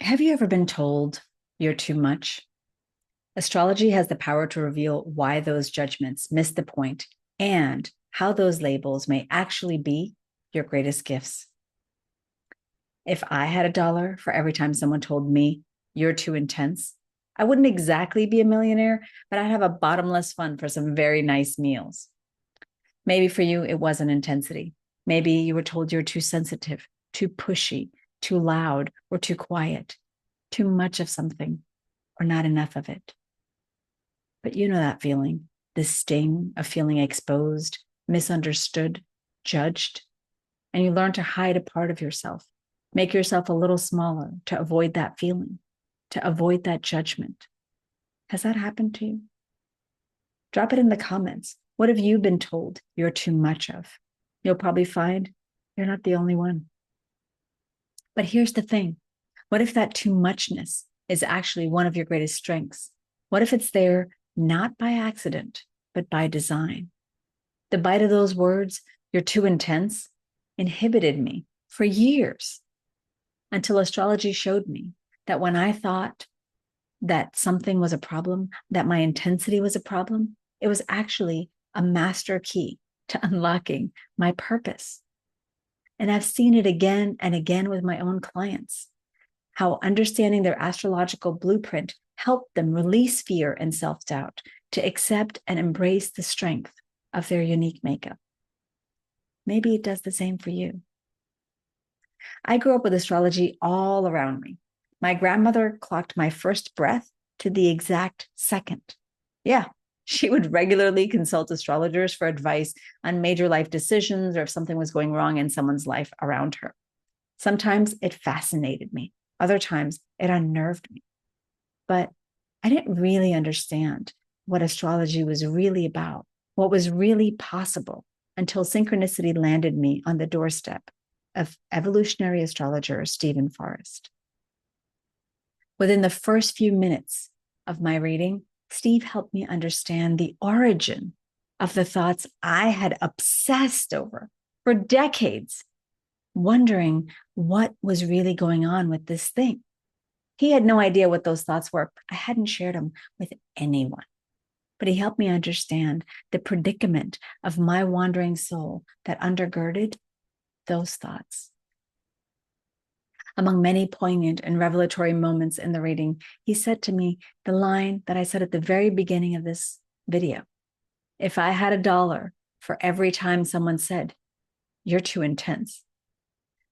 Have you ever been told you're too much? Astrology has the power to reveal why those judgments miss the point and how those labels may actually be your greatest gifts. If I had $1 for every time someone told me you're too intense, I wouldn't exactly be a millionaire, but I'd have a bottomless fund for some very nice meals. Maybe for you, it wasn't intensity. Maybe you were told you're too sensitive, too pushy, too loud, or too quiet, too much of something, or not enough of it. But you know that feeling, the sting of feeling exposed, misunderstood, judged, and you learn to hide a part of yourself, make yourself a little smaller to avoid that feeling, to avoid that judgment. Has that happened to you? Drop it in the comments. What have you been told you're too much of? You'll probably find you're not the only one. But here's the thing. What if that too muchness is actually one of your greatest strengths? What if it's there not by accident, but by design? The bite of those words, you're too intense, inhibited me for years until astrology showed me that when I thought that something was a problem, that my intensity was a problem, it was actually a master key to unlocking my purpose. And I've seen it again and again with my own clients, how understanding their astrological blueprint helped them release fear and self-doubt to accept and embrace the strength of their unique makeup. Maybe it does the same for you. I grew up with astrology all around me. My grandmother clocked my first breath to the exact second. Yeah, she would regularly consult astrologers for advice on major life decisions or if something was going wrong in someone's life around her. Sometimes it fascinated me. Other times it unnerved me. But I didn't really understand what astrology was really about, what was really possible, until synchronicity landed me on the doorstep of evolutionary astrologer Stephen Forrest. Within the first few minutes of my reading, Steve helped me understand the origin of the thoughts I had obsessed over for decades, wondering what was really going on with this thing. He had no idea what those thoughts were. I hadn't shared them with anyone. But he helped me understand the predicament of my wandering soul that undergirded those thoughts. Among many poignant and revelatory moments in the reading, he said to me the line that I said at the very beginning of this video. If I had $1 for every time someone said, you're too intense,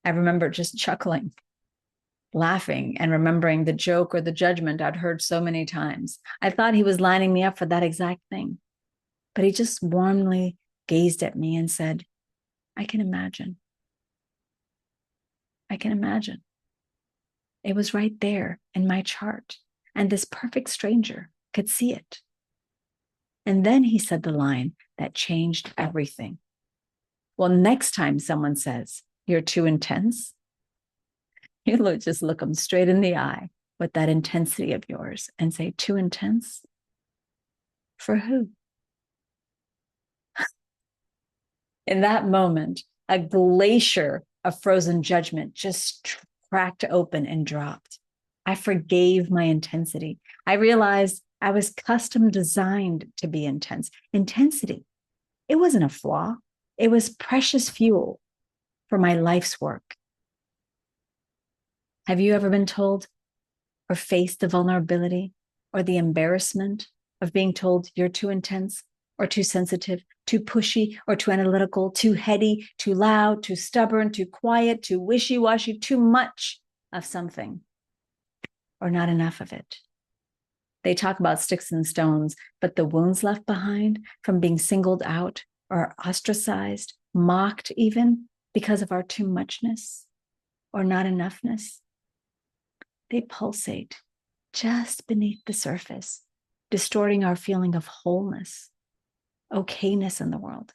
I remember just chuckling, laughing, and remembering the joke or the judgment I'd heard so many times. I thought he was lining me up for that exact thing, but he just warmly gazed at me and said, I can imagine. I can imagine. It was right there in my chart, and this perfect stranger could see it. And then he said the line that changed everything. Well, next time someone says, you're too intense, you just look them straight in the eye with that intensity of yours and say, too intense? For who? In that moment, a glacier of frozen judgment just cracked open and dropped. I forgave my intensity. I realized I was custom designed to be intense. Intensity, it wasn't a flaw. It was precious fuel for my life's work. Have you ever been told or faced the vulnerability or the embarrassment of being told you're too intense or too sensitive, too pushy or too analytical, too heady, too loud, too stubborn, too quiet, too wishy-washy, too much of something, or not enough of it? They talk about sticks and stones, but the wounds left behind from being singled out or ostracized, mocked even because of our too muchness or not enoughness, they pulsate just beneath the surface, distorting our feeling of wholeness, okayness in the world.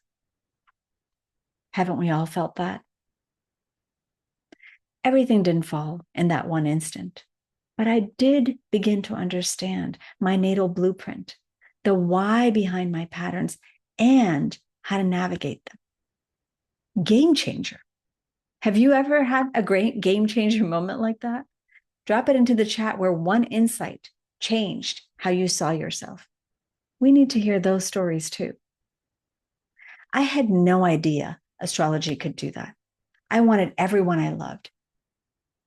Haven't we all felt that? Everything didn't fall in that one instant, but I did begin to understand my natal blueprint, the why behind my patterns, and how to navigate them. Game changer. Have you ever had a great game changer moment like that? Drop it into the chat where one insight changed how you saw yourself. We need to hear those stories too. I had no idea astrology could do that. I wanted everyone I loved.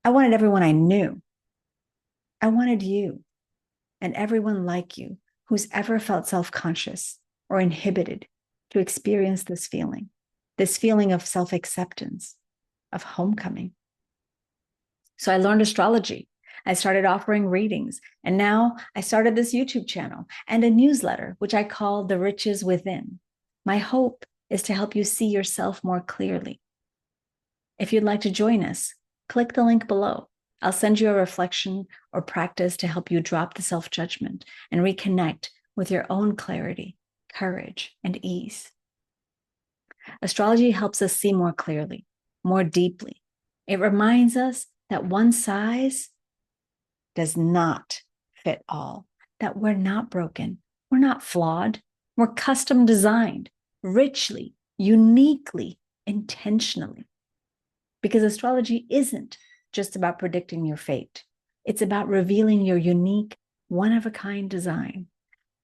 I wanted everyone I knew. I wanted you and everyone like you who's ever felt self-conscious or inhibited to experience this feeling of self-acceptance, of homecoming. So I learned astrology. I started offering readings, and now I started this YouTube channel and a newsletter, which I call The Riches Within. My hope is to help you see yourself more clearly. If you'd like to join us, click the link below. I'll send you a reflection or practice to help you drop the self-judgment and reconnect with your own clarity, courage, and ease. Astrology helps us see more clearly, more deeply. It reminds us that one size does not fit all, that we're not broken, we're not flawed, we're custom designed, richly, uniquely, intentionally. Because astrology isn't just about predicting your fate. It's about revealing your unique, one-of-a-kind design,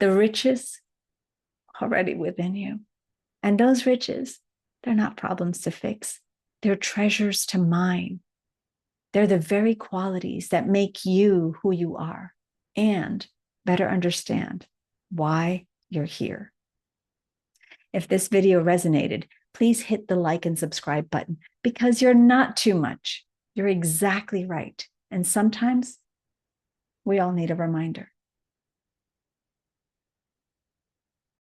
the riches already within you. And those riches, they're not problems to fix. They're treasures to mine. They're the very qualities that make you who you are and better understand why you're here. If this video resonated, please hit the like and subscribe button because you're not too much. You're exactly right. And sometimes we all need a reminder.